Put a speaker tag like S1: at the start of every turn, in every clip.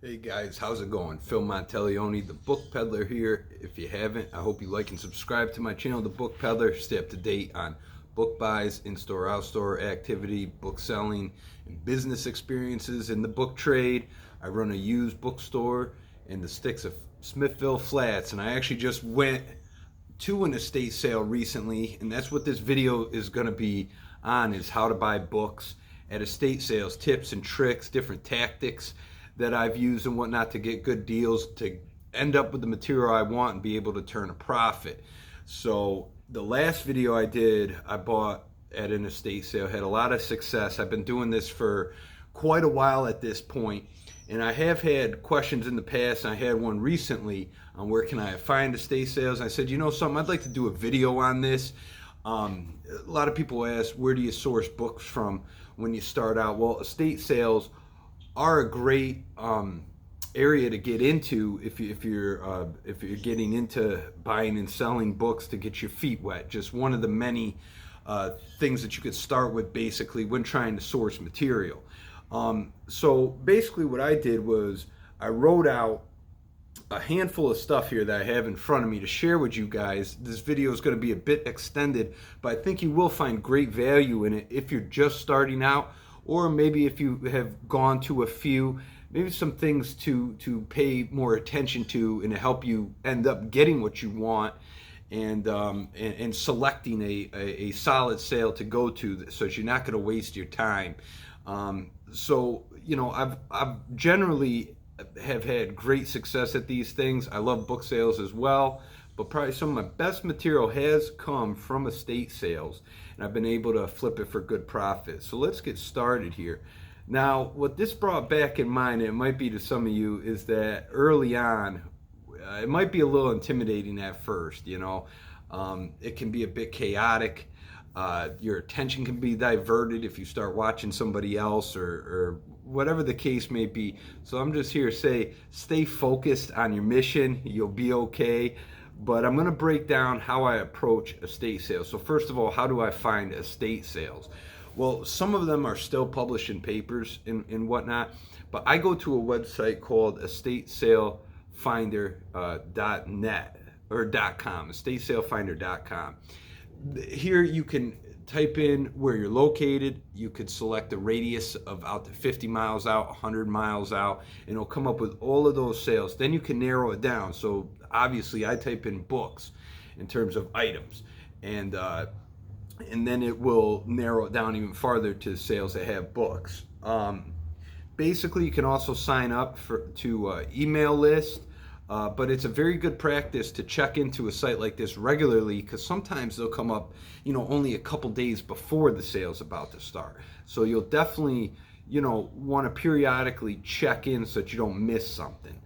S1: Hey guys, how's it going? Phil Monteleone, the Book Peddler here. If you haven't, I hope you like and subscribe to my channel, the Book Peddler. Stay up to date on book buys, in-store, out-store activity, book selling, and business experiences in the book trade. I run a used bookstore in the sticks of Smithville Flats, and I actually just went to an estate sale recently, and that's what this video is going to be on, is how to buy books at estate sales, tips and tricks, different tactics that I've used and whatnot to get good deals, to end up with the material I want and be able to turn a profit. So the last video I did, I bought at an estate sale, had a lot of success. I've been doing this for quite a while at this point, and I have had questions in the past. I had one recently on where can I find estate sales. I said, you know something, I'd like to do a video on this. A lot of people ask, where do you source books from when you start out? Well, estate sales are a great area to get into if you're getting into buying and selling books, to get your feet wet. Just one of the many things that you could start with basically when trying to source material. So basically what I did was I wrote out a handful of stuff here that I have in front of me to share with you guys. This video is going to be a bit extended, but I think you will find great value in it if you're just starting out, or maybe if you have gone to a few, maybe some things to pay more attention to and to help you end up getting what you want, and selecting a solid sale to go to, so that you're not going to waste your time. So you know, I've generally have had great success at these things. I love book sales as well, but probably some of my best material has come from estate sales, and I've been able to flip it for good profit. So let's get started here. Now, what this brought back in mind, and it might be to some of you, is that early on, it might be a little intimidating at first, you know. It can be a bit chaotic. Your attention can be diverted if you start watching somebody else, or whatever the case may be. So I'm just here to say, stay focused on your mission. You'll be okay. But I'm going to break down how I approach estate sales. So first of all, how do I find estate sales? Well, some of them are still published in papers and whatnot, but I go to a website called estatesalefinder.net or .com, estatesalefinder.com. Here you can type in where you're located. You could select a radius of out to 50 miles out, 100 miles out, and it'll come up with all of those sales. Then you can narrow it down. So obviously I type in books in terms of items, and then it will narrow it down even farther to sales that have books. Basically, you can also sign up to email list. But it's a very good practice to check into a site like this regularly, because sometimes they'll come up, you know, only a couple days before the sale's about to start. So you'll definitely, you know, want to periodically check in so that you don't miss something.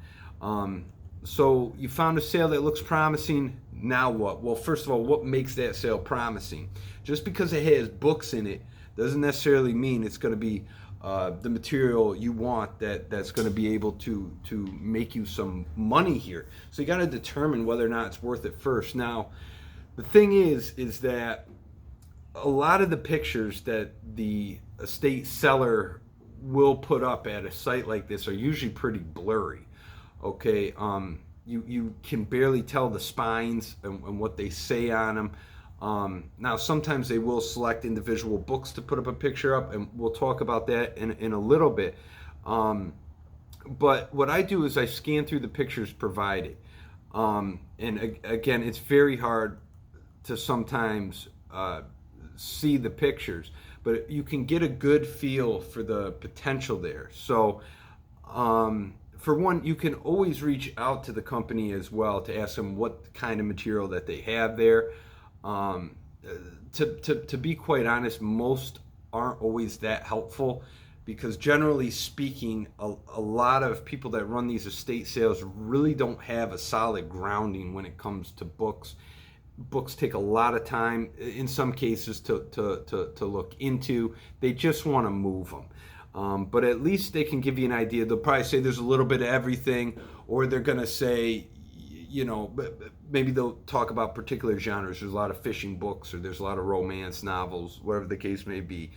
S1: So you found a sale that looks promising. Now what? Well, first of all, what makes that sale promising? Just because it has books in it doesn't necessarily mean it's going to be the material you want that's going to be able to make you some money here. So you got to determine whether or not it's worth it first. Now, the thing is that a lot of the pictures that the estate seller will put up at a site like this are usually pretty blurry. Okay, you can barely tell the spines and what they say on them. Now, sometimes they will select individual books to put up a picture up, and we'll talk about that in a little bit. But what I do is I scan through the pictures provided. And again, it's very hard to sometimes see the pictures, but you can get a good feel for the potential there. So, for one, you can always reach out to the company as well to ask them what kind of material that they have there. To be quite honest, most aren't always that helpful, because generally speaking, a lot of people that run these estate sales really don't have a solid grounding when it comes to books. Books take a lot of time, in some cases, to look into. They just want to move them. But at least they can give you an idea. They'll probably say there's a little bit of everything, or they're going to say, you know, maybe they'll talk about particular genres. There's a lot of fishing books, or there's a lot of romance novels, whatever the case may be.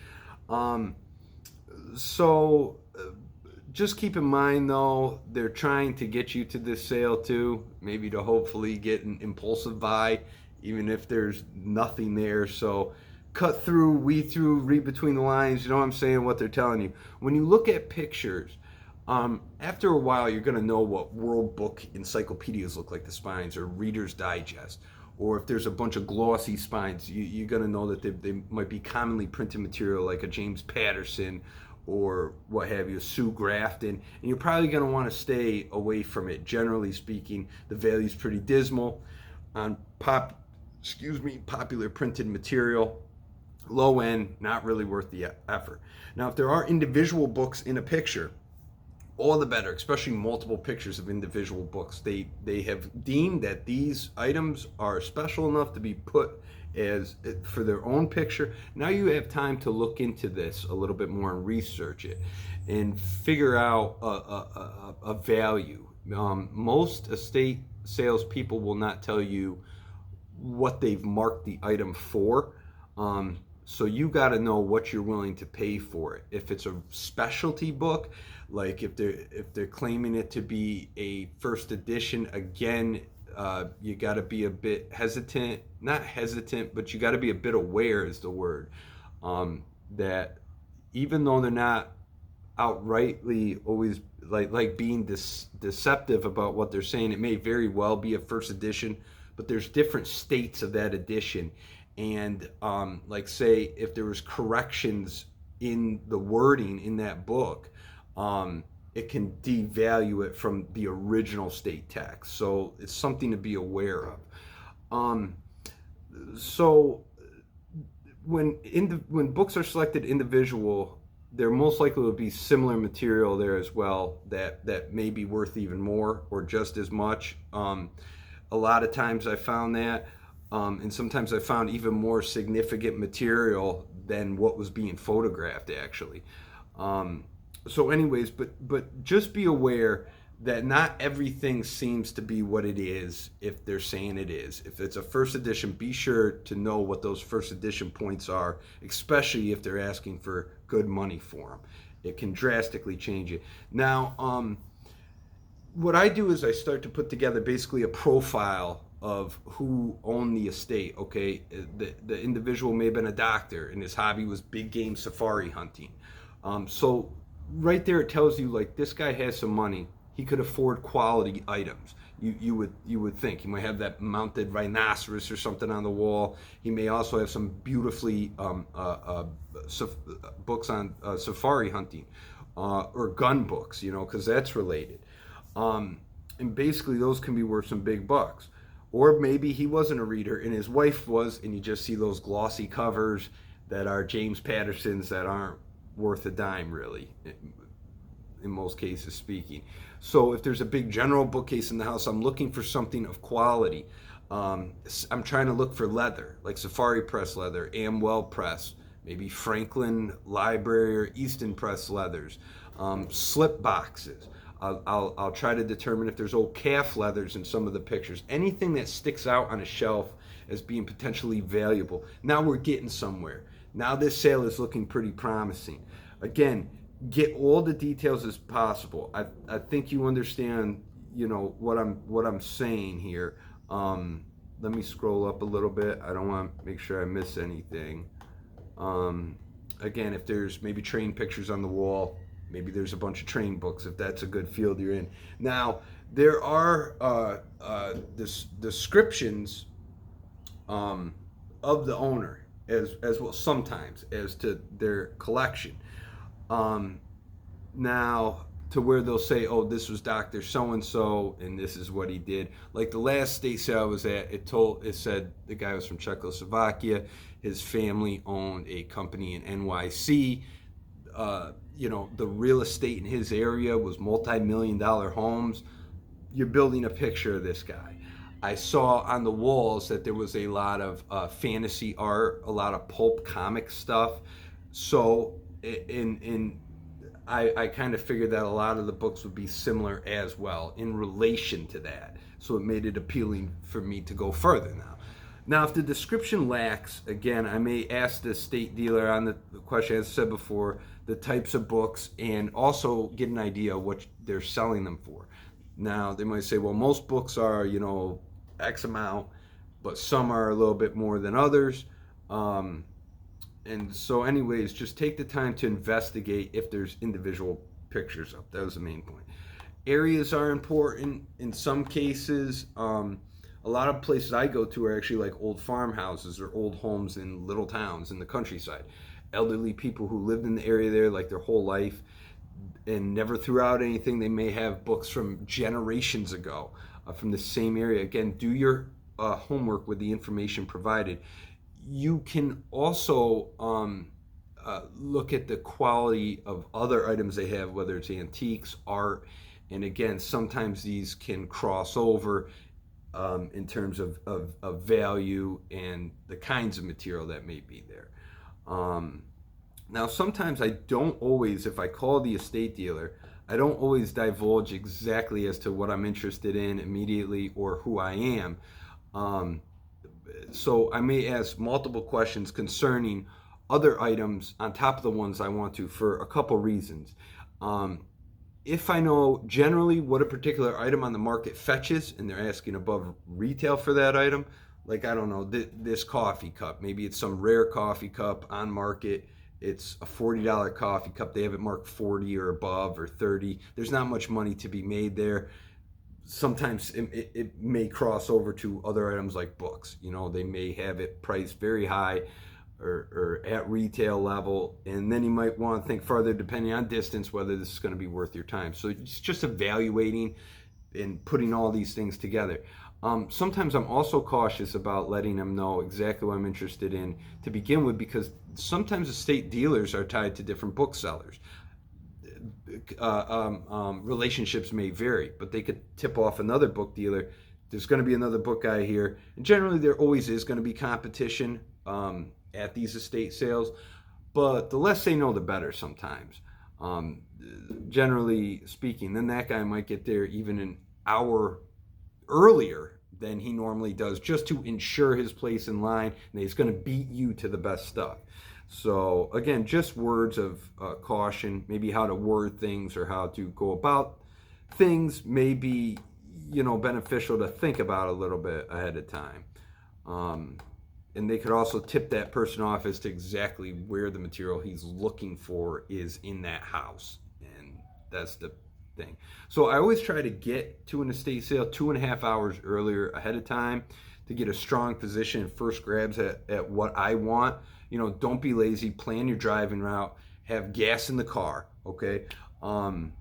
S1: So just keep in mind though, they're trying to get you to this sale too, maybe to hopefully get an impulsive buy, even if there's nothing there. So cut through, weed through, read between the lines. You know what I'm saying? What they're telling you. When you look at pictures, after a while, you're going to know what World Book encyclopedias look like, the spines, or Reader's Digest. Or if there's a bunch of glossy spines, you're going to know that they might be commonly printed material like a James Patterson or what have you, Sue Grafton. And you're probably going to want to stay away from it. Generally speaking, the value's pretty dismal on popular printed material. Low end, not really worth the effort. Now, if there are individual books in a picture, all the better, especially multiple pictures of individual books. They have deemed that these items are special enough to be put as for their own picture. Now you have time to look into this a little bit more and research it and figure out a value. Most estate sales people will not tell you what they've marked the item for. So you got to know what you're willing to pay for it. If it's a specialty book, like if they're claiming it to be a first edition, again, you got to be a bit hesitant. Not hesitant, but you got to be a bit aware is the word. That even though they're not outrightly always like being deceptive about what they're saying, it may very well be a first edition, but there's different states of that edition. And like say if there was corrections in the wording in that book, it can devalue it from the original state text. So it's something to be aware of. So when books are selected individual, there most likely will be similar material there as well that may be worth even more or just as much. A lot of times I found that. And sometimes I found even more significant material than what was being photographed actually. So anyways, but just be aware that not everything seems to be what it is if they're saying it is. If it's a first edition, be sure to know what those first edition points are, especially if they're asking for good money for them. It can drastically change it. Now, what I do is I start to put together basically a profile of who owned the estate. Okay, the individual may have been a doctor and his hobby was big game safari hunting. So right there it tells you like this guy has some money. He could afford quality items. You would think he might have that mounted rhinoceros or something on the wall. He may also have some beautifully books on safari hunting or gun books, you know, because that's related. And basically those can be worth some big bucks. Or maybe he wasn't a reader and his wife was, and you just see those glossy covers that are James Pattersons that aren't worth a dime really, in most cases speaking. So if there's a big general bookcase in the house, I'm looking for something of quality. I'm trying to look for leather, like Safari Press leather, Amwell Press, maybe Franklin Library or Easton Press leathers, slip boxes. I'll try to determine if there's old calf leathers in some of the pictures. Anything that sticks out on a shelf as being potentially valuable. Now we're getting somewhere. Now this sale is looking pretty promising. Again, get all the details as possible. I think you understand, you know, what I'm saying here. Let me scroll up a little bit. I don't want to make sure I miss anything. Again, if there's maybe train pictures on the wall, maybe there's a bunch of train books if that's a good field you're in. Now, there are descriptions of the owner as well sometimes as to their collection. Now, to where they'll say, oh, this was Dr. So-and-so and this is what he did. Like the last state sale I was at, it said the guy was from Czechoslovakia. His family owned a company in NYC. You know, the real estate in his area was multi-million-dollar homes. You're building a picture of this guy. I saw on the walls that there was a lot of fantasy art, a lot of pulp comic stuff. So I kind of figured that a lot of the books would be similar as well in relation to that. So it made it appealing for me to go further now. Now, if the description lacks, again, I may ask the estate dealer on the question, as I said before, the types of books, and also get an idea of what they're selling them for. Now, they might say, well, most books are, X amount, but some are a little bit more than others. And so, anyways, just take the time to investigate if there's individual pictures up. That was the main point. Areas are important in some cases. A lot of places I go to are actually like old farmhouses or old homes in little towns in the countryside. Elderly people who lived in the area there like their whole life and never threw out anything. They may have books from generations ago from the same area. Again, do your homework with the information provided. You can also look at the quality of other items they have, whether it's antiques, art, and again, sometimes these can cross over in terms of value and the kinds of material that may be there. Now, sometimes I don't always, if I call the estate dealer, I don't always divulge exactly as to what I'm interested in immediately or who I am. So I may ask multiple questions concerning other items on top of the ones I want to for a couple reasons. If I know generally what a particular item on the market fetches and they're asking above retail for that item, like, I don't know, this coffee cup, maybe it's some rare coffee cup on market, it's a $40 coffee cup, they have it marked 40 or above or 30, there's not much money to be made there. Sometimes it may cross over to other items like books. They may have it priced very high or at retail level, and then you might want to think further, depending on distance, whether this is going to be worth your time. So it's just evaluating and putting all these things together. Sometimes I'm also cautious about letting them know exactly what I'm interested in to begin with, because sometimes estate dealers are tied to different booksellers. Relationships may vary, but they could tip off another book dealer. There's going to be another book guy here, and generally there always is going to be competition at these estate sales, but the less they know, the better sometimes. Generally speaking, then that guy might get there even an hour earlier than he normally does, just to ensure his place in line, and he's going to beat you to the best stuff. So again, just words of caution, maybe how to word things or how to go about things may be, beneficial to think about a little bit ahead of time. And they could also tip that person off as to exactly where the material he's looking for is in that house. And that's the thing. So I always try to get to an estate sale 2.5 hours earlier ahead of time to get a strong position and first grabs at what I want. Don't be lazy, plan your driving route, have gas in the car, okay? And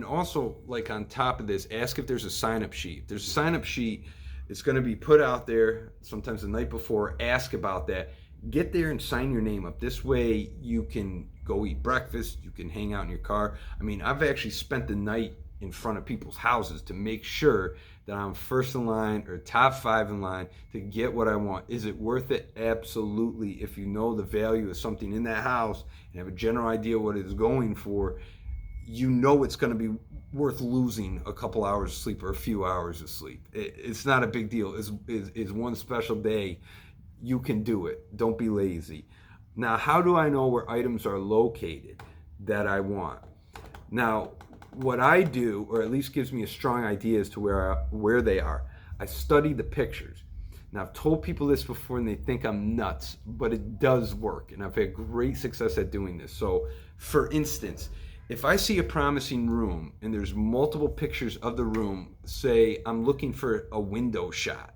S1: also, like, on top of this, ask if there's a sign-up sheet. If there's a sign-up sheet, it's going to be put out there sometimes the night before. Ask about that. Get there and sign your name up. This way you can go eat breakfast, you can hang out in your car. I mean, I've actually spent the night in front of people's houses to make sure that I'm first in line or top 5 in line to get what I want. Is it worth it? Absolutely. If you know the value of something in that house and have a general idea what it's going for, it's going to be worth losing a couple hours of sleep or a few hours of sleep. It's not a big deal. It's one special day. You can do it. Don't be lazy. Now, how do I know where items are located that I want? Now, what I do, or at least gives me a strong idea as to where they are, I study the pictures. Now, I've told people this before and they think I'm nuts, but it does work, and I've had great success at doing this. So, for instance, if I see a promising room and there's multiple pictures of the room, say I'm looking for a window shot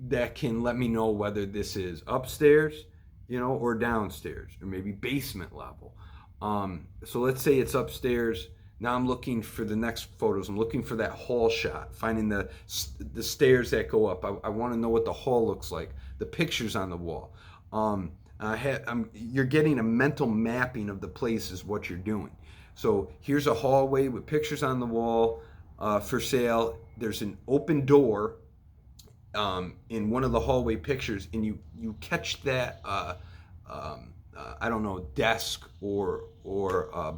S1: that can let me know whether this is upstairs, or downstairs, or maybe basement level. So let's say it's upstairs. Now I'm looking for the next photos. I'm looking for that hall shot, finding the stairs that go up. I want to know what the hall looks like, the pictures on the wall. You're getting a mental mapping of the place is what you're doing. So here's a hallway with pictures on the wall for sale. There's an open door in one of the hallway pictures, and you catch that I don't know, desk or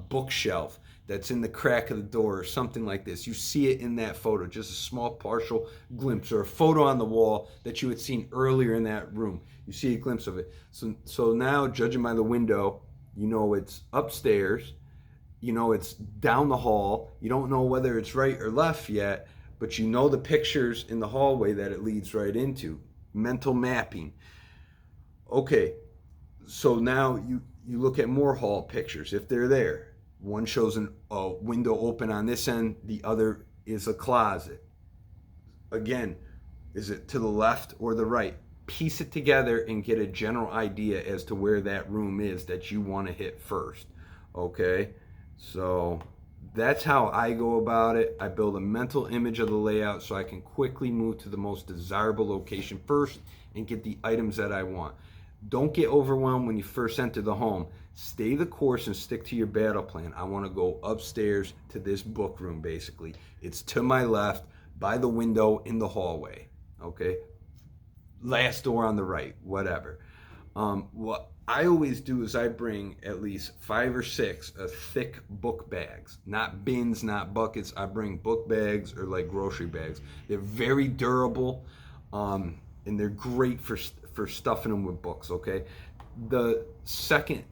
S1: bookshelf that's in the crack of the door or something like this. You see it in that photo, just a small partial glimpse, or a photo on the wall that you had seen earlier in that room. You see a glimpse of it. So now, judging by the window, you know it's upstairs, you know it's down the hall. You don't know whether it's right or left yet, but you know the pictures in the hallway that it leads right into. Mental mapping. Okay, so now you look at more hall pictures if they're there. One shows a window open on this end, the other is a closet. Again, is it to the left or the right? Piece it together and get a general idea as to where that room is that you want to hit first. Okay, so that's how I go about it. I build a mental image of the layout so I can quickly move to the most desirable location first and get the items that I want. Don't get overwhelmed when you first enter the home. Stay the course and stick to your battle plan. I want to go upstairs to this book room, basically. It's to my left, by the window in the hallway. Okay? Last door on the right, whatever. What I always do is I bring at least 5 or 6 thick book bags. Not bins, not buckets. I bring book bags or like grocery bags. They're very durable, and they're great for stuffing them with books, okay?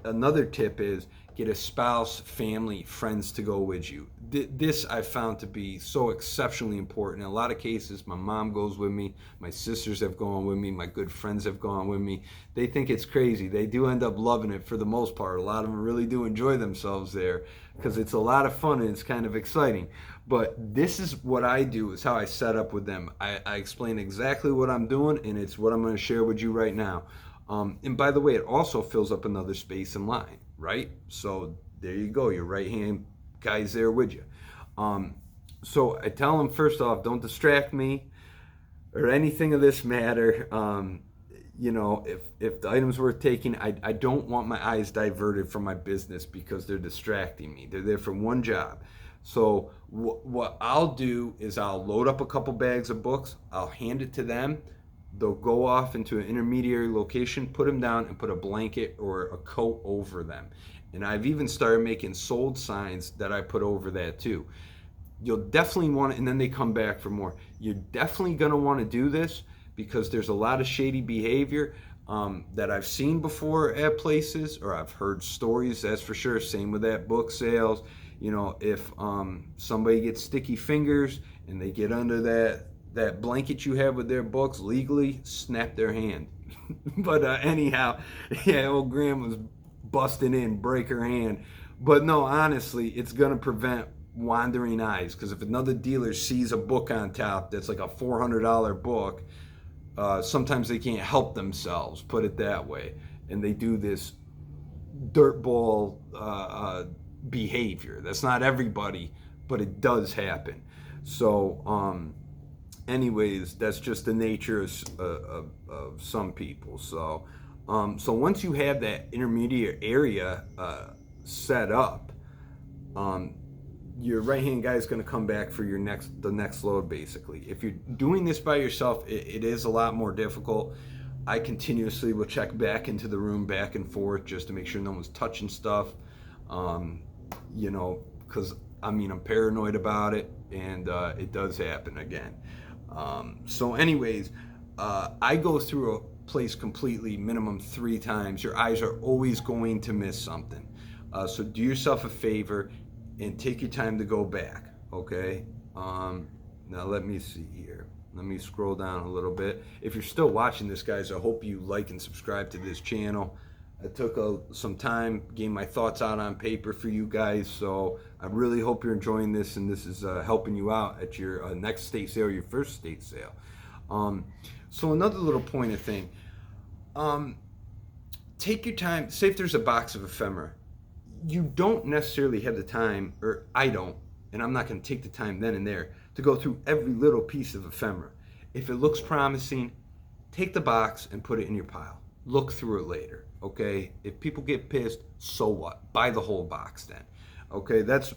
S1: Another tip is get a spouse, family, friends to go with you. This I found to be so exceptionally important. In a lot of cases, my mom goes with me, my sisters have gone with me, my good friends have gone with me. They think it's crazy. They do end up loving it for the most part. A lot of them really do enjoy themselves there because it's a lot of fun and it's kind of exciting. But this is what I do, is how I set up with them. I explain exactly what I'm doing, and it's what I'm going to share with you right now. And by the way, it also fills up another space in line, right? So there you go. Your right-hand guy's there with you. So I tell them, first off, don't distract me or anything of this matter. You know, if the item's worth taking, I don't want my eyes diverted from my business because they're distracting me. They're there for one job. So what I'll do is I'll load up a couple bags of books. I'll hand it to them. They'll go off into an intermediary location, put them down, and put a blanket or a coat over them. And I've even started making sold signs that I put over that too. You'll definitely want to, and then they come back for more. You're definitely going to want to do this because there's a lot of shady behavior that I've seen before at places, or I've heard stories, that's for sure. Same with that book sales. You know, if somebody gets sticky fingers and they get under that blanket you have with their books legally, snap their hand. But anyhow, yeah, old grandma's busting in, break her hand. But no, honestly, it's going to prevent wandering eyes, because if another dealer sees a book on top that's like a $400 book, sometimes they can't help themselves, put it that way, and they do this dirtball behavior. That's not everybody, but it does happen. So anyways, that's just the nature of some people. So once you have that intermediate area set up, your right hand guy is going to come back for the next load, basically. If you're doing this by yourself, it is a lot more difficult. I continuously will check back into the room, back and forth, just to make sure no one's touching stuff. You know, because I'm paranoid about it, and it does happen again. So anyways, I go through a place completely minimum 3 times. Your eyes are always going to miss something. So do yourself a favor and take your time to go back, okay? Now let me see here. Let me scroll down a little bit. If you're still watching this, guys, I hope you like and subscribe to this channel. I took some time, getting my thoughts out on paper for you guys, so I really hope you're enjoying this, and this is helping you out at your next state sale, or your first state sale. So another little pointer thing, take your time. Say if there's a box of ephemera, you don't necessarily have the time, or I don't, and I'm not going to take the time then and there to go through every little piece of ephemera. If it looks promising, take the box and put it in your pile. Look through it later, okay? If people get pissed, so what? Buy the whole box then, okay? That's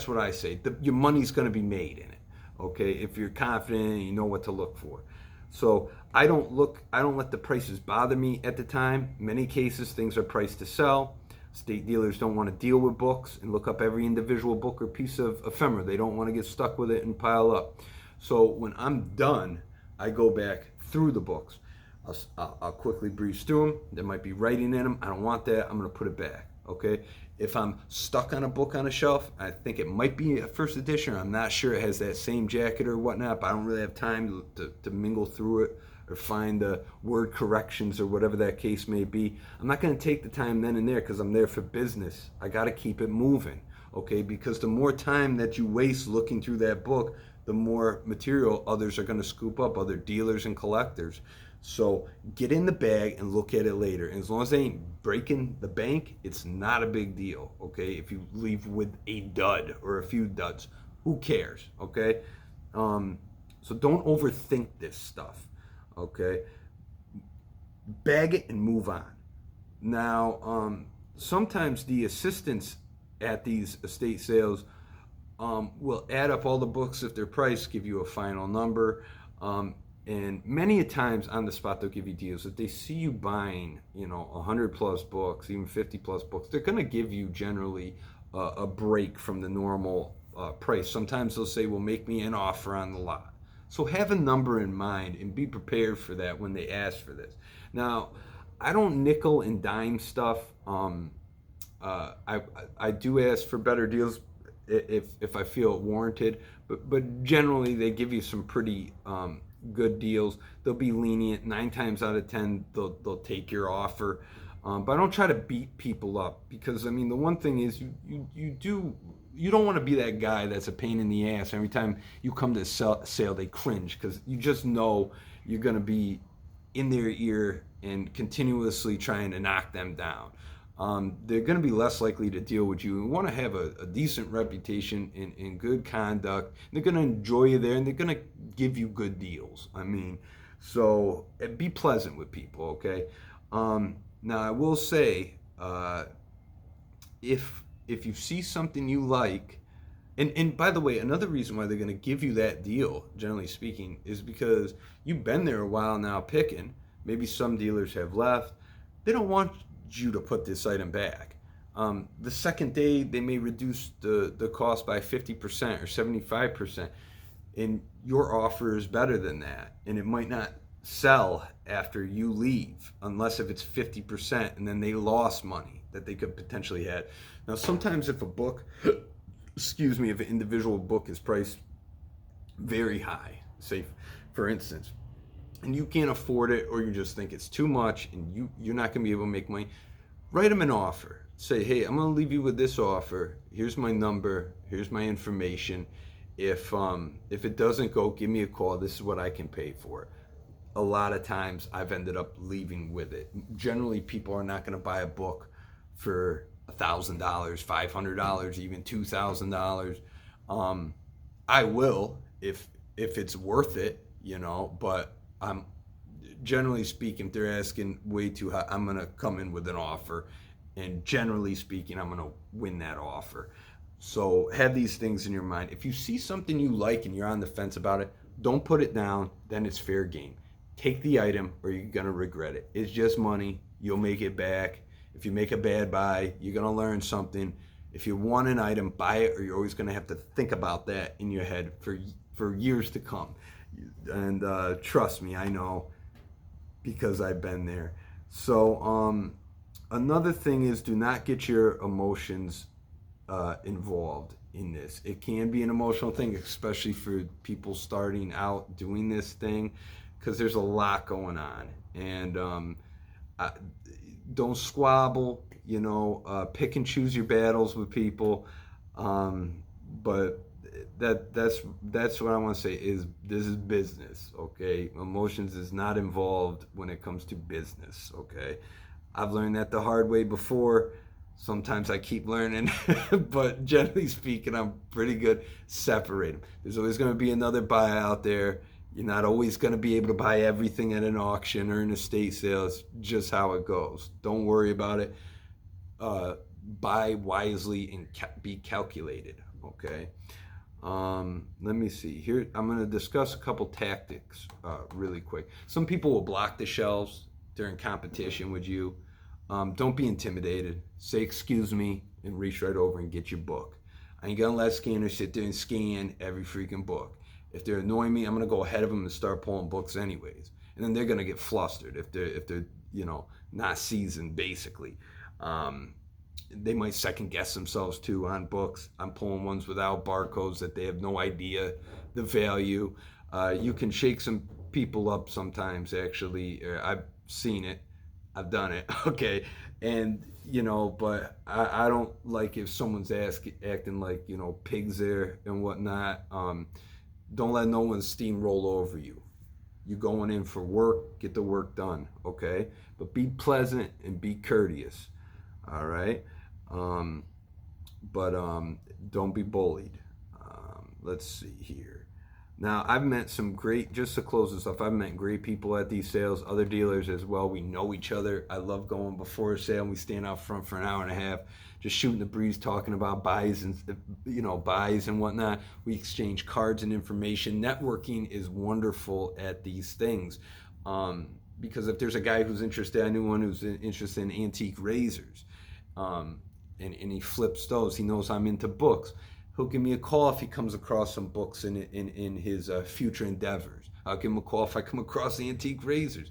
S1: what I say. Your money's going to be made in it, okay? If you're confident and you know what to look for. So I don't let the prices bother me at the time. Many cases, things are priced to sell. State dealers don't want to deal with books and look up every individual book or piece of ephemera. They don't want to get stuck with it and pile up. So when I'm done, I go back through the books. I'll quickly breeze through them. There might be writing in them. I don't want that. I'm going to put it back. Okay. If I'm stuck on a book on a shelf, I think it might be a first edition. I'm not sure it has that same jacket or whatnot, but I don't really have time to mingle through it or find the word corrections or whatever that case may be. I'm not going to take the time then and there because I'm there for business. I got to keep it moving. Okay. Because the more time that you waste looking through that book, the more material others are going to scoop up, other dealers and collectors. So get in the bag and look at it later. And as long as they ain't breaking the bank, it's not a big deal, okay? If you leave with a dud or a few duds, who cares, okay? So don't overthink this stuff, okay? Bag it and move on. Now, sometimes the assistants at these estate sales will add up all the books if they're priced, give you a final number. And many a times on the spot, they'll give you deals. If they see you buying, 100 plus books, even 50 plus books, they're going to give you generally a break from the normal price. Sometimes they'll say, well, make me an offer on the lot. So have a number in mind and be prepared for that when they ask for this. Now, I don't nickel and dime stuff. I do ask for better deals if I feel it warranted, but generally they give you some pretty good deals. They'll be lenient. 9 times out of 10, they'll take your offer. But I don't try to beat people up because the one thing is you don't want to be that guy that's a pain in the ass. Every time you come to sale, they cringe because you just know you're going to be in their ear and continuously trying to knock them down. They're going to be less likely to deal with you. You want to have a decent reputation in good conduct. They're going to enjoy you there, and they're going to give you good deals. So be pleasant with people, okay? Now, I will say, if you see something you like, and by the way, another reason why they're going to give you that deal, generally speaking, is because you've been there a while now picking. Maybe some dealers have left. They don't want you to put this item back. The second day, they may reduce the cost by 50% or 75%, and your offer is better than that, and it might not sell after you leave unless if it's 50%, and then they lost money that they could potentially have. Now, sometimes if a book, if an individual book is priced very high, say for instance, and you can't afford it, or you just think it's too much and you're not going to be able to make money, write them an offer. Say, hey, I'm going to leave you with this offer. Here's my number. Here's my information. If it doesn't go, give me a call. This is what I can pay for it. A lot of times I've ended up leaving with it. Generally, people are not going to buy a book for $1,000, $500, even $2,000. I will if it's worth it, but I'm generally speaking, if they're asking way too high, I'm going to come in with an offer, and generally speaking, I'm going to win that offer. So have these things in your mind. If you see something you like and you're on the fence about it, don't put it down. Then it's fair game. Take the item or you're going to regret it. It's just money. You'll make it back. If you make a bad buy, you're going to learn something. If you want an item, buy it, or you're always going to have to think about that in your head for years to come. And trust me, I know, because I've been there. So another thing is, do not get your emotions involved in this. It can be an emotional thing, especially for people starting out doing this thing, because there's a lot going on. And don't squabble, pick and choose your battles with people. But that's what I want to say is this is business, okay? Emotions is not involved when it comes to business, okay? I've learned that the hard way before. Sometimes I keep learning, but generally speaking, I'm pretty good. Separate them. There's always going to be another buy out there. You're not always going to be able to buy everything at an auction or an estate sale. It's just how it goes. Don't worry about it. Buy wisely and be calculated, okay? Let me see here. I'm going to discuss a couple tactics really quick. Some people will block the shelves during competition with you. Don't be intimidated. Say excuse me and reach right over and get your book. I ain't gonna let scanners sit there and scan every freaking book. If they're annoying me, I'm gonna go ahead of them and start pulling books anyways. And then they're gonna get flustered if they're not seasoned basically. Um, they might second guess themselves too on books. I'm pulling ones without barcodes that they have no idea the value. You can shake some people up sometimes. Actually, I've seen it. I've done it. Okay, and but I don't like if someone's acting like pigs there and whatnot. Don't let no one steamroll over you. You going in for work, get the work done, okay? But be pleasant and be courteous, all right? Um, but don't be bullied. Let's see here. Now, I've met some great, just to close this off, I've met great people at these sales, other dealers as well. We know each other. I love going before a sale and we stand out front for an hour and a half, just shooting the breeze, talking about buys and whatnot. We exchange cards and information. Networking is wonderful at these things. Because if there's a guy who's interested, I knew one who's interested in antique razors, and he flips those. He knows I'm into books. He'll give me a call if he comes across some books in his future endeavors. I'll give him a call if I come across antique razors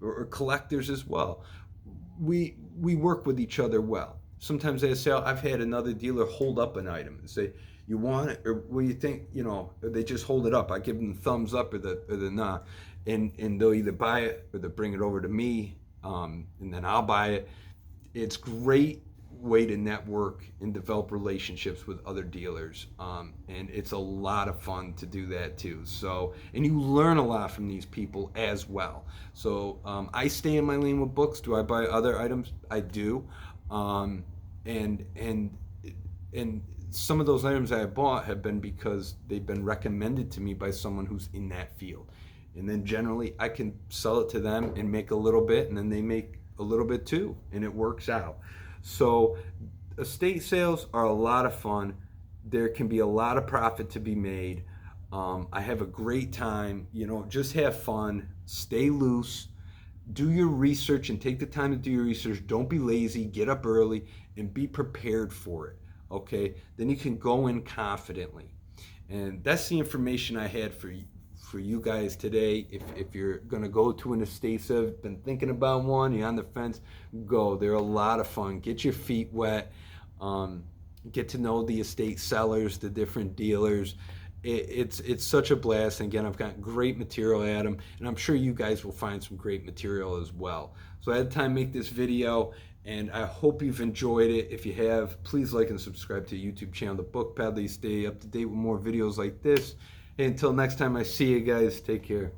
S1: or collectors as well. We work with each other well. Sometimes at a sale, I've had another dealer hold up an item and say, "You want it, or what do you think?" They just hold it up. I give them the thumbs up or the nah, and they'll either buy it or they'll bring it over to me, and then I'll buy it. It's great way to network and develop relationships with other dealers, and it's a lot of fun to do that too. So, and you learn a lot from these people as well. So I stay in my lane with books. Do I buy other items? I do, and some of those items I bought have been because they've been recommended to me by someone who's in that field, and then generally I can sell it to them and make a little bit, and then they make a little bit too, and it works out. So estate sales are a lot of fun. There can be a lot of profit to be made. I have a great time. Just have fun, stay loose, do your research and take the time to do your research. Don't be lazy, get up early and be prepared for it, okay? Then you can go in confidently. And that's the information I had for you guys today. If you're going to go to an estate sale, been thinking about one, you're on the fence, go. They're a lot of fun. Get your feet wet. Get to know the estate sellers, the different dealers. It's such a blast. And again, I've got great material at them, and I'm sure you guys will find some great material as well. So I had time to make this video, and I hope you've enjoyed it. If you have, please like and subscribe to the YouTube channel, The Book Peddler. Stay up to date with more videos like this. Until next time I see you guys, take care.